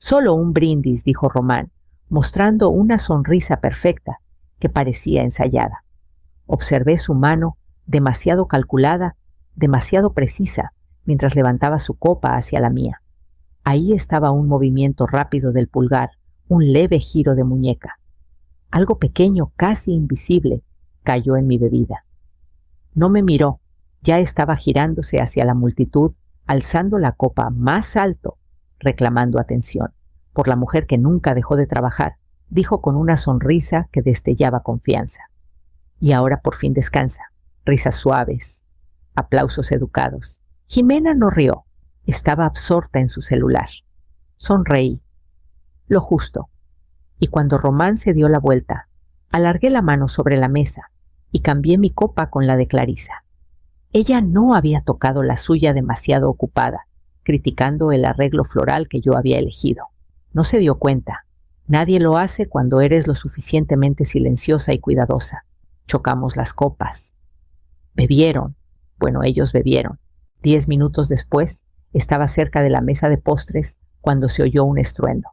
Solo un brindis, dijo Román, mostrando una sonrisa perfecta que parecía ensayada. Observé su mano, demasiado calculada, demasiado precisa, mientras levantaba su copa hacia la mía. Ahí estaba un movimiento rápido del pulgar, un leve giro de muñeca. Algo pequeño, casi invisible, cayó en mi bebida. No me miró, ya estaba girándose hacia la multitud, alzando la copa más alto, reclamando atención. Por la mujer que nunca dejó de trabajar, dijo con una sonrisa que destellaba confianza. Y ahora por fin descansa. Risas suaves, aplausos educados. Jimena no rió, estaba absorta en su celular. Sonreí. Lo justo. Y cuando Román se dio la vuelta, alargué la mano sobre la mesa y cambié mi copa con la de Clarisa. Ella no había tocado la suya demasiado ocupada, criticando el arreglo floral que yo había elegido. No se dio cuenta. Nadie lo hace cuando eres lo suficientemente silenciosa y cuidadosa. Chocamos las copas. Bebieron. Bueno, ellos bebieron. 10 minutos después, estaba cerca de la mesa de postres cuando se oyó un estruendo.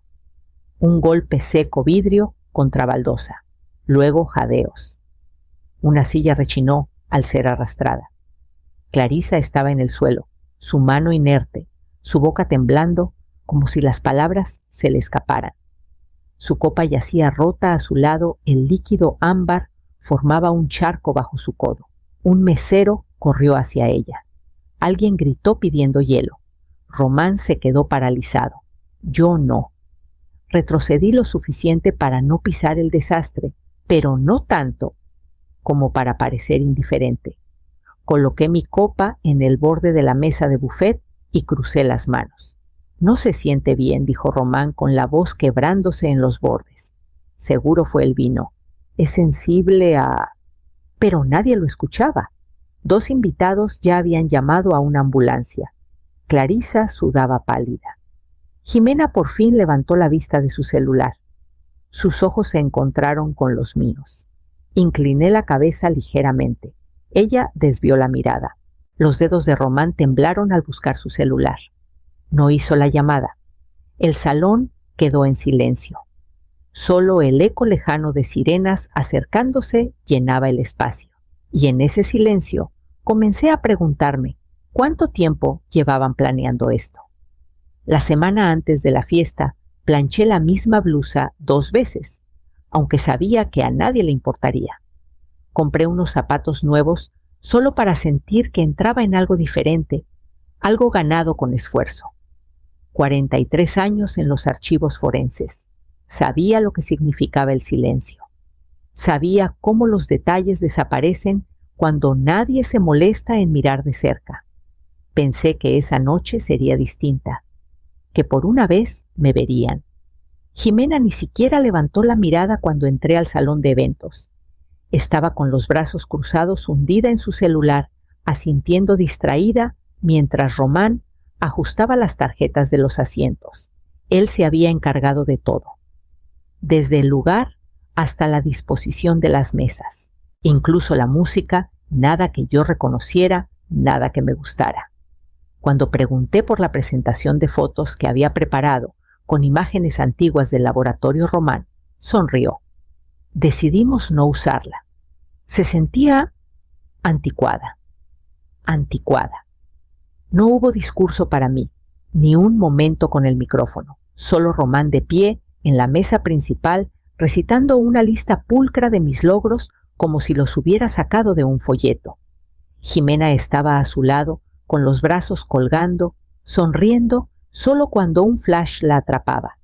Un golpe seco vidrio contra baldosa. Luego jadeos. Una silla rechinó al ser arrastrada. Clarisa estaba en el suelo, su mano inerte, su boca temblando como si las palabras se le escaparan. Su copa yacía rota a su lado, el líquido ámbar formaba un charco bajo su codo. Un mesero corrió hacia ella. Alguien gritó pidiendo hielo. Román se quedó paralizado. Yo no. Retrocedí lo suficiente para no pisar el desastre, pero no tanto como para parecer indiferente. Coloqué mi copa en el borde de la mesa de buffet y crucé las manos. No se siente bien, dijo Román con la voz quebrándose en los bordes. Seguro fue el vino. Es sensible a... Pero nadie lo escuchaba. 2 invitados ya habían llamado a una ambulancia. Clarisa sudaba pálida. Jimena por fin levantó la vista de su celular. Sus ojos se encontraron con los míos. Incliné la cabeza ligeramente. Ella desvió la mirada. Los dedos de Román temblaron al buscar su celular. No hizo la llamada. El salón quedó en silencio. Solo el eco lejano de sirenas acercándose llenaba el espacio. Y en ese silencio comencé a preguntarme cuánto tiempo llevaban planeando esto. La semana antes de la fiesta planché la misma blusa 2 veces, aunque sabía que a nadie le importaría. Compré unos zapatos nuevos solo para sentir que entraba en algo diferente, algo ganado con esfuerzo. 43 años en los archivos forenses. Sabía lo que significaba el silencio. Sabía cómo los detalles desaparecen cuando nadie se molesta en mirar de cerca. Pensé que esa noche sería distinta, que por una vez me verían. Jimena ni siquiera levantó la mirada cuando entré al salón de eventos. Estaba con los brazos cruzados, hundida en su celular, asintiendo distraída, mientras Román ajustaba las tarjetas de los asientos. Él se había encargado de todo, desde el lugar hasta la disposición de las mesas, incluso la música, nada que yo reconociera, nada que me gustara. Cuando pregunté por la presentación de fotos que había preparado con imágenes antiguas del laboratorio Román, sonrió. Decidimos no usarla. Se sentía anticuada. No hubo discurso para mí, ni un momento con el micrófono, solo Román de pie en la mesa principal recitando una lista pulcra de mis logros como si los hubiera sacado de un folleto. Jimena estaba a su lado, con los brazos colgando, sonriendo solo cuando un flash la atrapaba.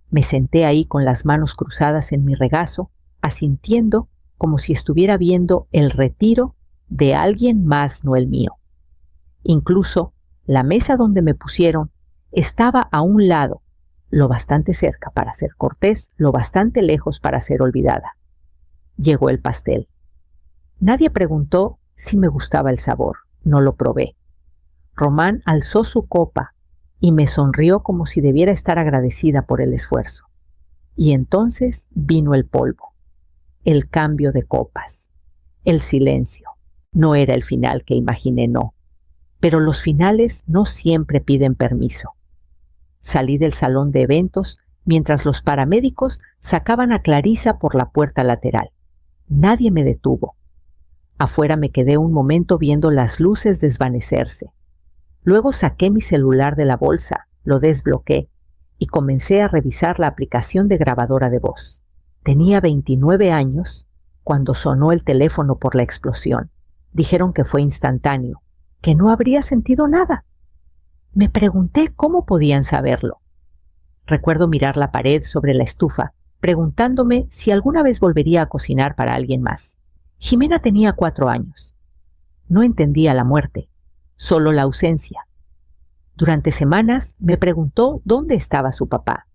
Me senté ahí con las manos cruzadas en mi regazo, asintiendo como si estuviera viendo el retiro de alguien más, no el mío. Incluso la mesa donde me pusieron estaba a un lado, lo bastante cerca para ser cortés, lo bastante lejos para ser olvidada. Llegó el pastel. Nadie preguntó si me gustaba el sabor, no lo probé. Román alzó su copa y me sonrió como si debiera estar agradecida por el esfuerzo. Y entonces vino el polvo, el cambio de copas, el silencio. No era el final que imaginé, no. Pero los finales no siempre piden permiso. Salí del salón de eventos mientras los paramédicos sacaban a Clarisa por la puerta lateral. Nadie me detuvo. Afuera me quedé un momento viendo las luces desvanecerse. Luego saqué mi celular de la bolsa, lo desbloqueé y comencé a revisar la aplicación de grabadora de voz. Tenía 29 años cuando sonó el teléfono por la explosión. Dijeron que fue instantáneo, que no habría sentido nada. Me pregunté cómo podían saberlo. Recuerdo mirar la pared sobre la estufa, preguntándome si alguna vez volvería a cocinar para alguien más. Jimena tenía 4 años. No entendía la muerte, solo la ausencia. Durante semanas me preguntó dónde estaba su papá.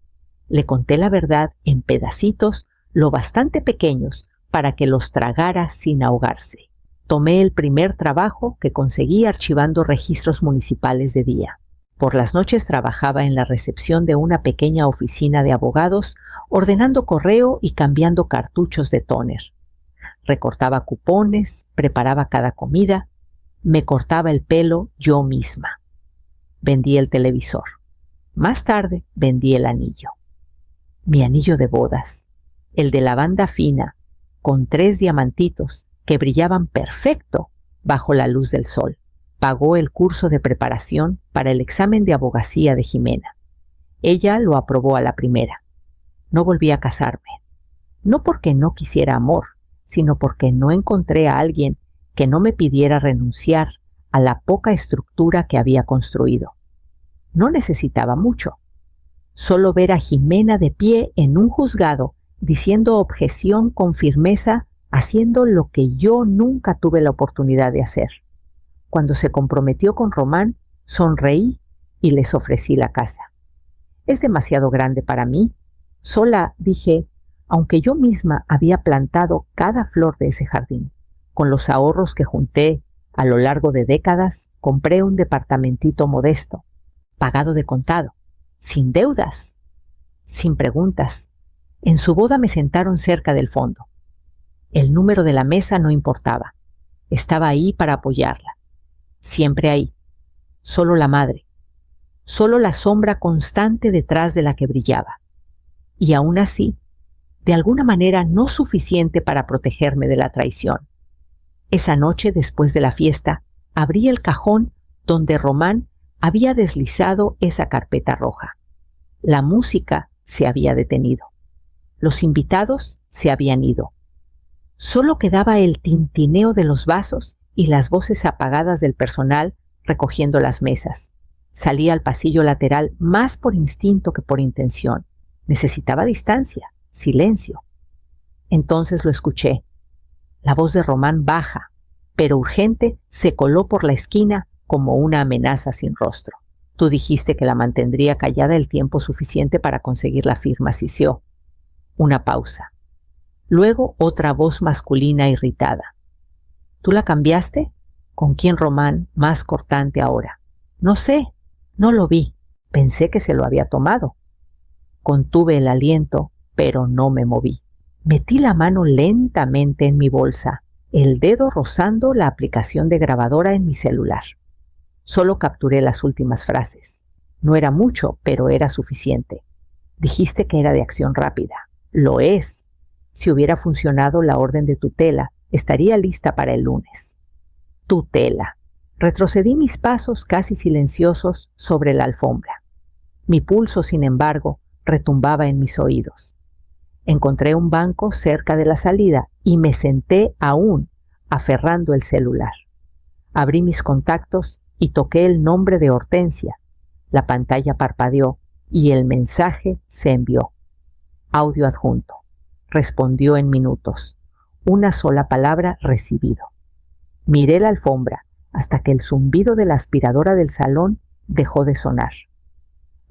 Le conté la verdad en pedacitos lo bastante pequeños para que los tragara sin ahogarse. Tomé el primer trabajo que conseguí archivando registros municipales de día. Por las noches trabajaba en la recepción de una pequeña oficina de abogados, ordenando correo y cambiando cartuchos de tóner. Recortaba cupones, preparaba cada comida, me cortaba el pelo yo misma. Vendí el televisor. Más tarde vendí el anillo. Mi anillo de bodas, el de la banda fina, con 3 diamantitos que brillaban perfecto bajo la luz del sol. Pagó el curso de preparación para el examen de abogacía de Jimena. Ella lo aprobó a la primera. No volví a casarme. No porque no quisiera amor, sino porque no encontré a alguien que no me pidiera renunciar a la poca estructura que había construido. No necesitaba mucho. Solo ver a Jimena de pie en un juzgado, diciendo objeción con firmeza, haciendo lo que yo nunca tuve la oportunidad de hacer. Cuando se comprometió con Román, sonreí y les ofrecí la casa. Es demasiado grande para mí. Sola, dije, aunque yo misma había plantado cada flor de ese jardín. Con los ahorros que junté a lo largo de décadas, compré un departamentito modesto, pagado de contado, sin deudas, sin preguntas. En su boda me sentaron cerca del fondo. El número de la mesa no importaba. Estaba ahí para apoyarla. Siempre ahí. Solo la madre. Solo la sombra constante detrás de la que brillaba. Y aún así, de alguna manera no suficiente para protegerme de la traición. Esa noche, después de la fiesta, abrí el cajón donde Román había deslizado esa carpeta roja. La música se había detenido. Los invitados se habían ido. Solo quedaba el tintineo de los vasos y las voces apagadas del personal recogiendo las mesas. Salí al pasillo lateral más por instinto que por intención. Necesitaba distancia, silencio. Entonces lo escuché. La voz de Román, baja, pero urgente, se coló por la esquina como una amenaza sin rostro. Tú dijiste que la mantendría callada el tiempo suficiente para conseguir la firma, Sisió. Una pausa. Luego otra voz masculina irritada. ¿Tú la cambiaste? ¿Con quién, Román? Más cortante ahora. No sé, no lo vi. Pensé que se lo había tomado. Contuve el aliento, pero no me moví. Metí la mano lentamente en mi bolsa, el dedo rozando la aplicación de grabadora en mi celular. Solo capturé las últimas frases. No era mucho, pero era suficiente. Dijiste que era de acción rápida. Lo es. Si hubiera funcionado la orden de tutela, estaría lista para el lunes. Tutela. Retrocedí mis pasos casi silenciosos sobre la alfombra. Mi pulso, sin embargo, retumbaba en mis oídos. Encontré un banco cerca de la salida y me senté aún, aferrando el celular. Abrí mis contactos y toqué el nombre de Hortensia. La pantalla parpadeó y el mensaje se envió. Audio adjunto. Respondió en minutos. Una sola palabra: recibido. Miré la alfombra hasta que el zumbido de la aspiradora del salón dejó de sonar.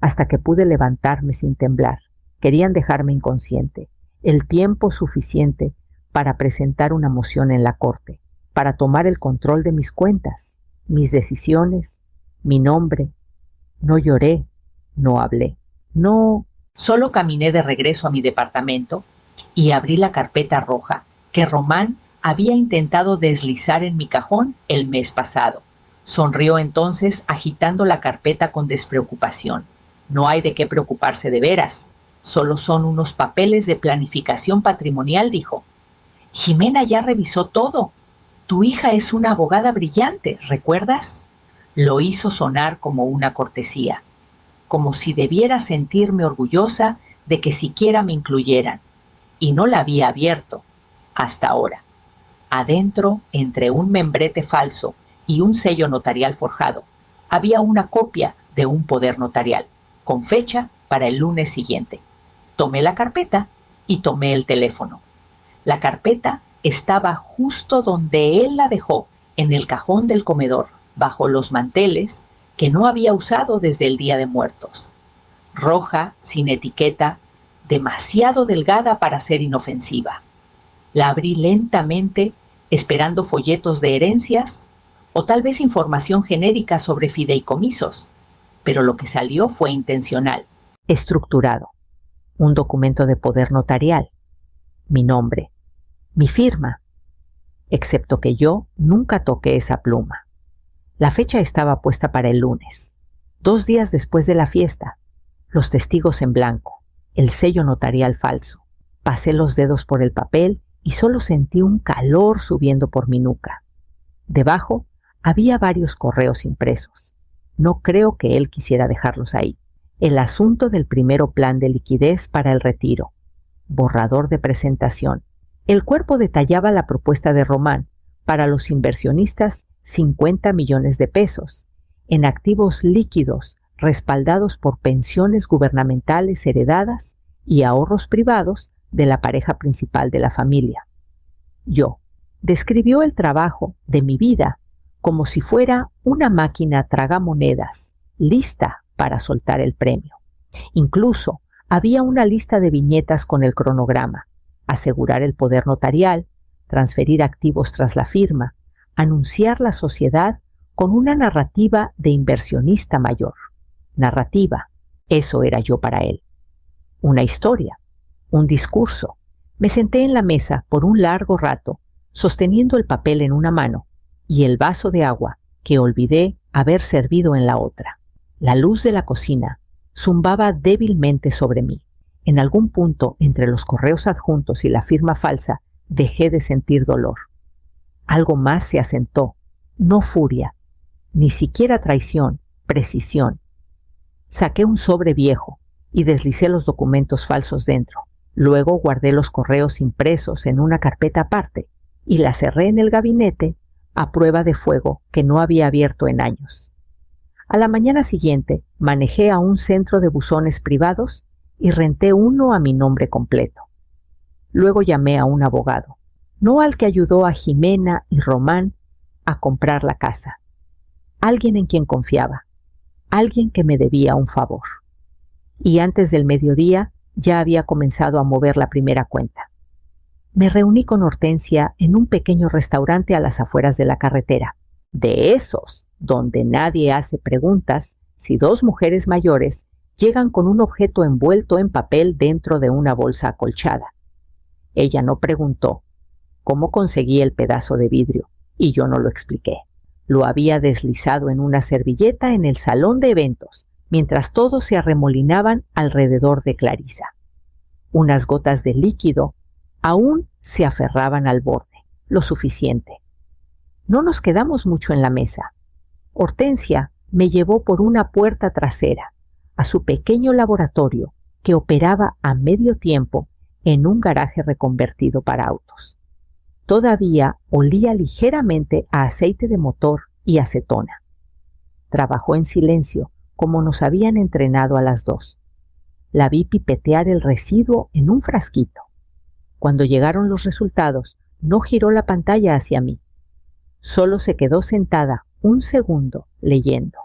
Hasta que pude levantarme sin temblar. Querían dejarme inconsciente. El tiempo suficiente para presentar una moción en la corte, para tomar el control de mis cuentas, mis decisiones, mi nombre. No lloré, no hablé. No, solo caminé de regreso a mi departamento y abrí la carpeta roja que Román había intentado deslizar en mi cajón el mes pasado. Sonrió entonces agitando la carpeta con despreocupación. No hay de qué preocuparse de veras. Solo son unos papeles de planificación patrimonial, dijo. Jimena ya revisó todo. Tu hija es una abogada brillante, ¿recuerdas? Lo hizo sonar como una cortesía, como si debiera sentirme orgullosa de que siquiera me incluyeran. Y no la había abierto, hasta ahora. Adentro, entre un membrete falso y un sello notarial forjado, había una copia de un poder notarial, con fecha para el lunes siguiente. Tomé la carpeta y tomé el teléfono. La carpeta estaba justo donde él la dejó, en el cajón del comedor, bajo los manteles que no había usado desde el Día de Muertos. Roja, sin etiqueta, demasiado delgada para ser inofensiva. La abrí lentamente, esperando folletos de herencias o tal vez información genérica sobre fideicomisos, pero lo que salió fue intencional. Estructurado. Un documento de poder notarial. Mi nombre. Mi firma. Excepto que yo nunca toqué esa pluma. La fecha estaba puesta para el lunes, 2 días después de la fiesta. Los testigos en blanco, el sello notarial falso. Pasé los dedos por el papel y solo sentí un calor subiendo por mi nuca. Debajo había varios correos impresos. No creo que él quisiera dejarlos ahí. El asunto del primero plan de liquidez para el retiro. Borrador de presentación. El cuerpo detallaba la propuesta de Román para los inversionistas 50 millones de pesos en activos líquidos respaldados por pensiones gubernamentales heredadas y ahorros privados de la pareja principal de la familia. Describió el trabajo de mi vida como si fuera una máquina tragamonedas, lista para soltar el premio. Incluso había una lista de viñetas con el cronograma: asegurar el poder notarial, transferir activos tras la firma, anunciar la sociedad con una narrativa de inversionista mayor. Narrativa, eso era yo para él. Una historia, un discurso. Me senté en la mesa por un largo rato, sosteniendo el papel en una mano y el vaso de agua que olvidé haber servido en la otra. La luz de la cocina zumbaba débilmente sobre mí. En algún punto entre los correos adjuntos y la firma falsa dejé de sentir dolor. Algo más se asentó, no furia, ni siquiera traición, precisión. Saqué un sobre viejo y deslicé los documentos falsos dentro. Luego guardé los correos impresos en una carpeta aparte y la cerré en el gabinete a prueba de fuego que no había abierto en años. A la mañana siguiente manejé a un centro de buzones privados y renté uno a mi nombre completo. Luego llamé a un abogado, no al que ayudó a Jimena y Román a comprar la casa. Alguien en quien confiaba, alguien que me debía un favor. Y antes del mediodía ya había comenzado a mover la primera cuenta. Me reuní con Hortensia en un pequeño restaurante a las afueras de la carretera, de esos donde nadie hace preguntas si 2 mujeres mayores llegan con un objeto envuelto en papel dentro de una bolsa acolchada. Ella no preguntó cómo conseguí el pedazo de vidrio y yo no lo expliqué. Lo había deslizado en una servilleta en el salón de eventos, mientras todos se arremolinaban alrededor de Clarisa. Unas gotas de líquido aún se aferraban al borde, lo suficiente. No nos quedamos mucho en la mesa. Hortensia me llevó por una puerta trasera a su pequeño laboratorio que operaba a medio tiempo en un garaje reconvertido para autos. Todavía olía ligeramente a aceite de motor y acetona. Trabajó en silencio, como nos habían entrenado a las 2. La vi pipetear el residuo en un frasquito. Cuando llegaron los resultados, no giró la pantalla hacia mí. Solo se quedó sentada un segundo leyendo.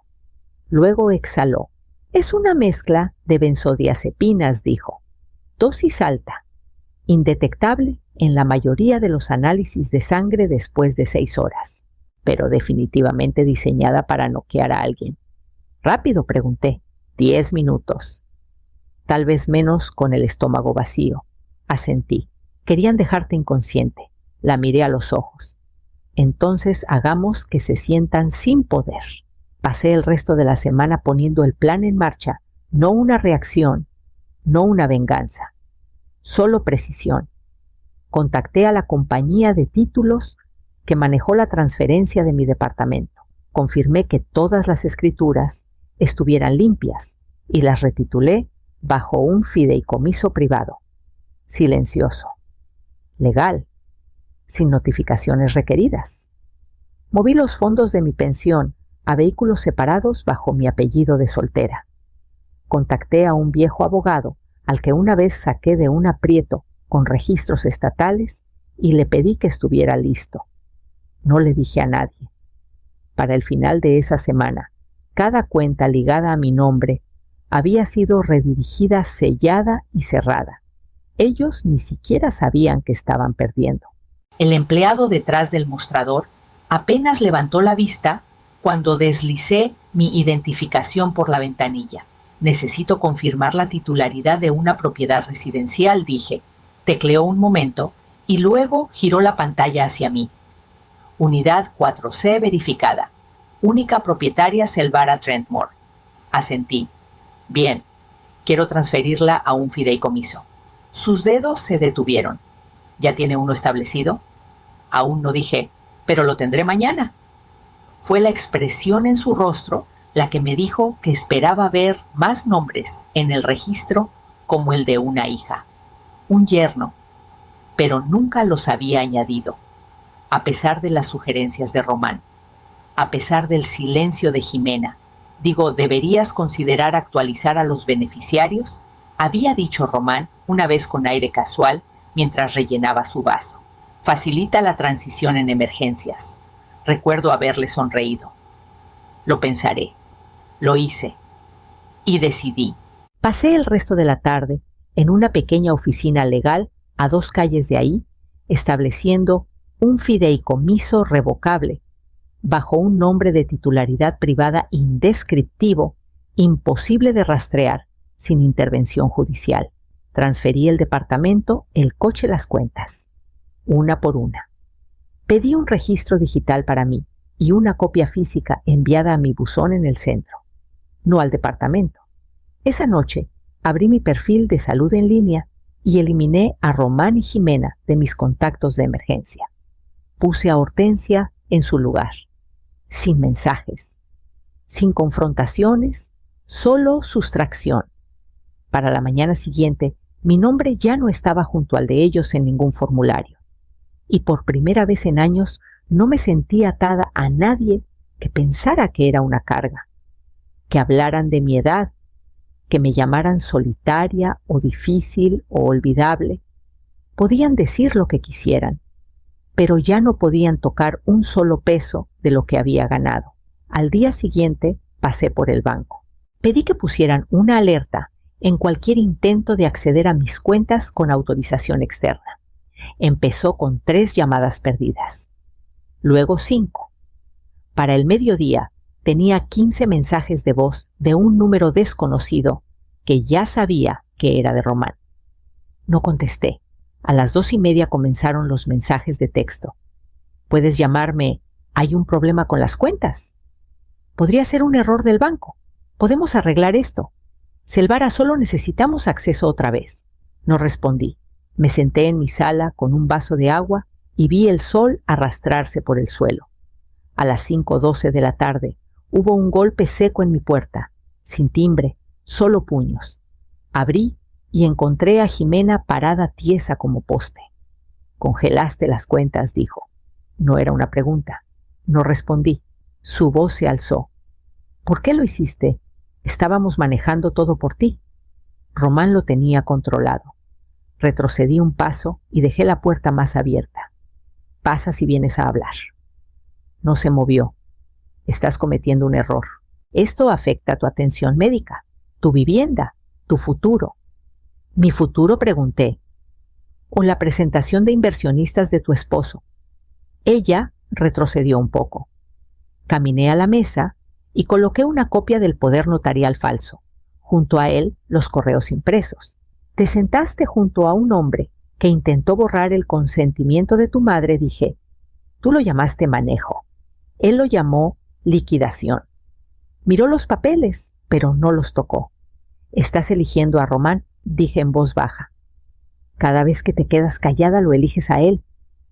Luego exhaló. Es una mezcla de benzodiazepinas, dijo. Dosis alta, indetectable en la mayoría de los análisis de sangre después de 6 horas, pero definitivamente diseñada para noquear a alguien. Rápido, pregunté. 10 minutos. Tal vez menos con el estómago vacío. Asentí. Querían dejarte inconsciente. La miré a los ojos. Entonces hagamos que se sientan sin poder. Pasé el resto de la semana poniendo el plan en marcha No una reacción, no una venganza, solo precisión. Contacté a la compañía de títulos que manejó la transferencia de mi departamento. Confirmé que todas las escrituras estuvieran limpias y las retitulé bajo un fideicomiso privado, silencioso, legal, sin notificaciones requeridas. Moví los fondos de mi pensión a vehículos separados bajo mi apellido de soltera. Contacté a un viejo abogado al que una vez saqué de un aprieto con registros estatales y le pedí que estuviera listo. No le dije a nadie. Para el final de esa semana, cada cuenta ligada a mi nombre había sido redirigida, sellada y cerrada. Ellos ni siquiera sabían que estaban perdiendo. El empleado detrás del mostrador apenas levantó la vista cuando deslicé mi identificación por la ventanilla. Necesito confirmar la titularidad de una propiedad residencial, dije. Tecleó un momento y luego giró la pantalla hacia mí. Unidad 4C verificada. Única propietaria Selvara Trentmore. Asentí. Bien, quiero transferirla a un fideicomiso. Sus dedos se detuvieron. ¿Ya tiene uno establecido? Aún no, dije, pero lo tendré mañana. Fue la expresión en su rostro la que me dijo que esperaba ver más nombres en el registro como el de una hija, un yerno, pero nunca los había añadido, a pesar de las sugerencias de Román, a pesar del silencio de Jimena. Digo, ¿deberías considerar actualizar a los beneficiarios?, había dicho Román una vez con aire casual mientras rellenaba su vaso. Facilita la transición en emergencias. Recuerdo haberle sonreído. Lo pensaré. Lo hice. Y decidí. Pasé el resto de la tarde en una pequeña oficina legal a 2 calles de ahí, estableciendo un fideicomiso revocable bajo un nombre de titularidad privada indescriptivo, imposible de rastrear sin intervención judicial. Transferí el departamento, el coche, las cuentas, una por una. Pedí un registro digital para mí y una copia física enviada a mi buzón en el centro, no al departamento. Esa noche abrí mi perfil de salud en línea y eliminé a Román y Jimena de mis contactos de emergencia. Puse a Hortensia en su lugar, sin mensajes, sin confrontaciones, solo sustracción. Para la mañana siguiente, mi nombre ya no estaba junto al de ellos en ningún formulario. Y por primera vez en años no me sentí atada a nadie que pensara que era una carga, que hablaran de mi edad, que me llamaran solitaria o difícil o olvidable. Podían decir lo que quisieran, pero ya no podían tocar un solo peso de lo que había ganado. Al día siguiente pasé por el banco. Pedí que pusieran una alerta en cualquier intento de acceder a mis cuentas con autorización externa. Empezó con 3 llamadas perdidas, luego 5. Para el mediodía tenía 15 mensajes de voz de un número desconocido que ya sabía que era de Román. No contesté. A las 2:30 comenzaron los mensajes de texto. Puedes llamarme, hay un problema con las cuentas. Podría ser un error del banco. Podemos arreglar esto. Selvara, solo necesitamos acceso otra vez. No respondí. Me senté en mi sala con un vaso de agua y vi el sol arrastrarse por el suelo. A las 5:12 de la tarde hubo un golpe seco en mi puerta, sin timbre, solo puños. Abrí y encontré a Jimena parada tiesa como poste. Congelaste las cuentas, dijo. No era una pregunta. No respondí. Su voz se alzó. ¿Por qué lo hiciste? Estábamos manejando todo por ti. Román lo tenía controlado. Retrocedí un paso y dejé la puerta más abierta. Pasa si vienes a hablar. No se movió. Estás cometiendo un error. Esto afecta tu atención médica, tu vivienda, tu futuro. ¿Mi futuro?, pregunté. ¿O la presentación de inversionistas de tu esposo? Ella retrocedió un poco. Caminé a la mesa y coloqué una copia del poder notarial falso. Junto a él, los correos impresos. Te sentaste junto a un hombre que intentó borrar el consentimiento de tu madre, dije. Tú lo llamaste manejo. Él lo llamó liquidación. Miró los papeles, pero no los tocó. Estás eligiendo a Román, dije en voz baja. Cada vez que te quedas callada lo eliges a él.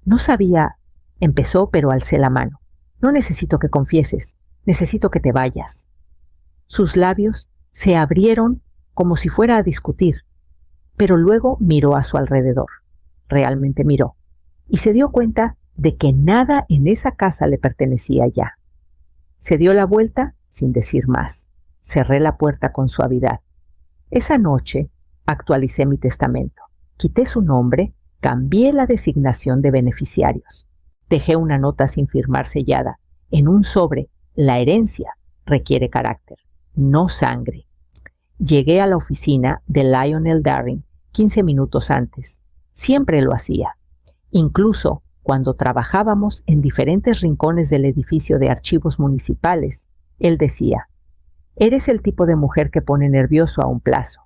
No sabía, empezó, pero alcé la mano. No necesito que confieses, necesito que te vayas. Sus labios se abrieron como si fuera a discutir, pero luego miró a su alrededor. Realmente miró, y se dio cuenta de que nada en esa casa le pertenecía ya. Se dio la vuelta sin decir más. Cerré la puerta con suavidad. Esa noche actualicé mi testamento. Quité su nombre, cambié la designación de beneficiarios. Dejé una nota sin firmar sellada. En un sobre, la herencia requiere carácter, no sangre. Llegué a la oficina de Lionel Daring 15 minutos antes. Siempre lo hacía. Incluso cuando trabajábamos en diferentes rincones del edificio de archivos municipales, él decía: «Eres el tipo de mujer que pone nervioso a un plazo».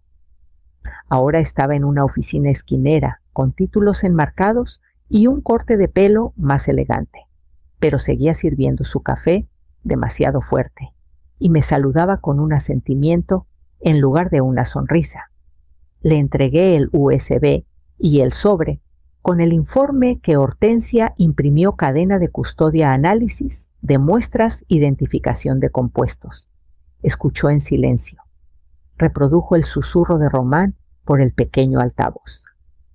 Ahora estaba en una oficina esquinera, con títulos enmarcados y un corte de pelo más elegante, pero seguía sirviendo su café demasiado fuerte y me saludaba con un asentimiento en lugar de una sonrisa. Le entregué el USB y el sobre con el informe que Hortensia imprimió, cadena de custodia, análisis de muestras, identificación de compuestos. Escuchó en silencio. Reprodujo el susurro de Román por el pequeño altavoz.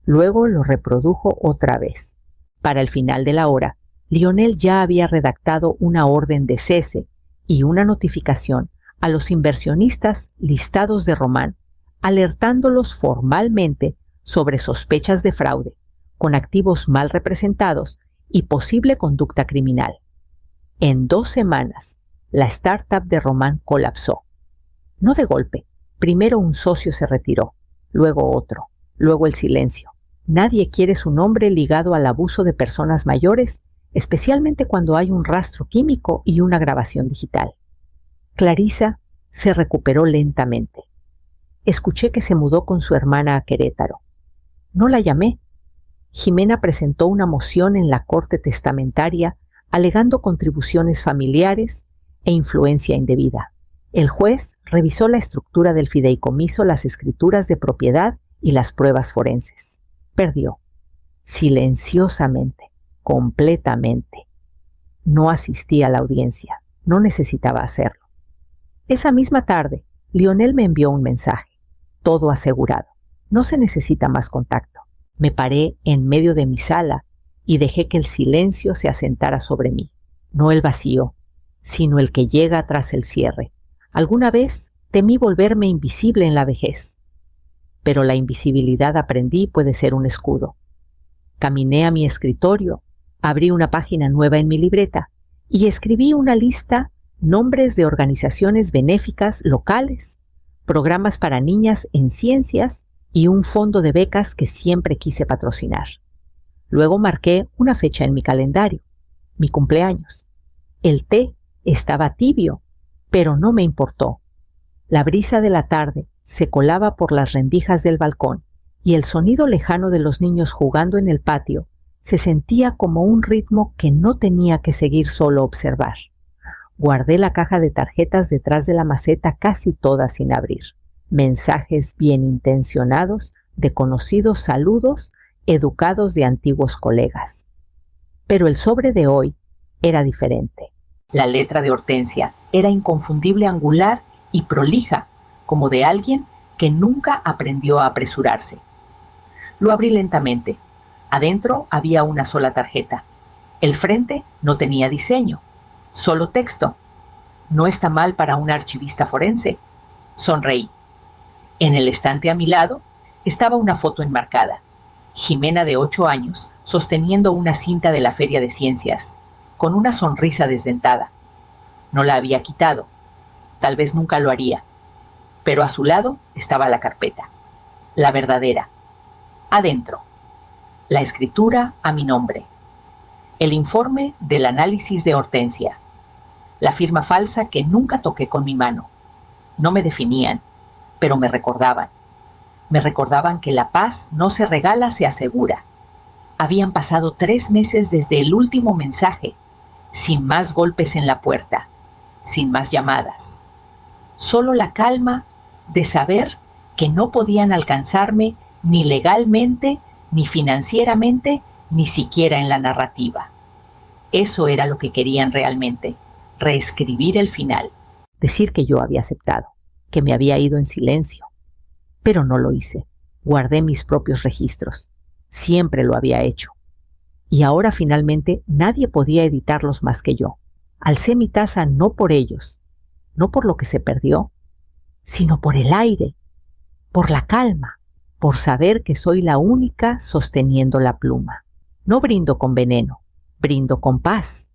Luego lo reprodujo otra vez. Para el final de la hora, Lionel ya había redactado una orden de cese y una notificación a los inversionistas listados de Román, alertándolos formalmente sobre sospechas de fraude, con activos mal representados y posible conducta criminal. En 2 semanas, la startup de Román colapsó. No de golpe. Primero un socio se retiró, luego otro, luego el silencio. Nadie quiere su nombre ligado al abuso de personas mayores, especialmente cuando hay un rastro químico y una grabación digital. Clarisa se recuperó lentamente. Escuché que se mudó con su hermana a Querétaro. No la llamé. Jimena presentó una moción en la corte testamentaria alegando contribuciones familiares e influencia indebida. El juez revisó la estructura del fideicomiso, las escrituras de propiedad y las pruebas forenses. Perdió. Silenciosamente, completamente. No asistí a la audiencia. No necesitaba hacerlo. Esa misma tarde, Lionel me envió un mensaje. Todo asegurado. No se necesita más contacto. Me paré en medio de mi sala y dejé que el silencio se asentara sobre mí. No el vacío, sino el que llega tras el cierre. Alguna vez temí volverme invisible en la vejez. Pero la invisibilidad, aprendí, puede ser un escudo. Caminé a mi escritorio, abrí una página nueva en mi libreta y escribí una lista, nombres de organizaciones benéficas locales, programas para niñas en ciencias y un fondo de becas que siempre quise patrocinar. Luego marqué una fecha en mi calendario, mi cumpleaños. El té estaba tibio, pero no me importó. La brisa de la tarde se colaba por las rendijas del balcón y el sonido lejano de los niños jugando en el patio se sentía como un ritmo que no tenía que seguir solo observar. Guardé la caja de tarjetas detrás de la maceta, casi toda sin abrir. Mensajes bien intencionados de conocidos saludos educados de antiguos colegas. Pero el sobre de hoy era diferente. La letra de Hortensia era inconfundible, angular y prolija, como de alguien que nunca aprendió a apresurarse. Lo abrí lentamente. Adentro había una sola tarjeta. El frente no tenía diseño, solo texto. No está mal para un archivista forense. Sonreí. En el estante a mi lado estaba una foto enmarcada. Jimena, de 8 años, sosteniendo una cinta de la Feria de Ciencias, con una sonrisa desdentada. No la había quitado. Tal vez nunca lo haría. Pero a su lado estaba la carpeta. La verdadera. Adentro. La escritura a mi nombre. El informe del análisis de Hortensia. La firma falsa que nunca toqué con mi mano. No me definían, pero me recordaban. Me recordaban que la paz no se regala, se asegura. Habían pasado 3 meses desde el último mensaje, sin más golpes en la puerta, sin más llamadas. Solo la calma de saber que no podían alcanzarme ni legalmente, ni financieramente, ni siquiera en la narrativa. Eso era lo que querían realmente, reescribir el final. Decir que yo había aceptado, que me había ido en silencio. Pero no lo hice. Guardé mis propios registros. Siempre lo había hecho. Y ahora finalmente nadie podía editarlos más que yo. Alcé mi taza no por ellos, no por lo que se perdió, sino por el aire, por la calma, por saber que soy la única sosteniendo la pluma. No brindo con veneno, brindo con paz.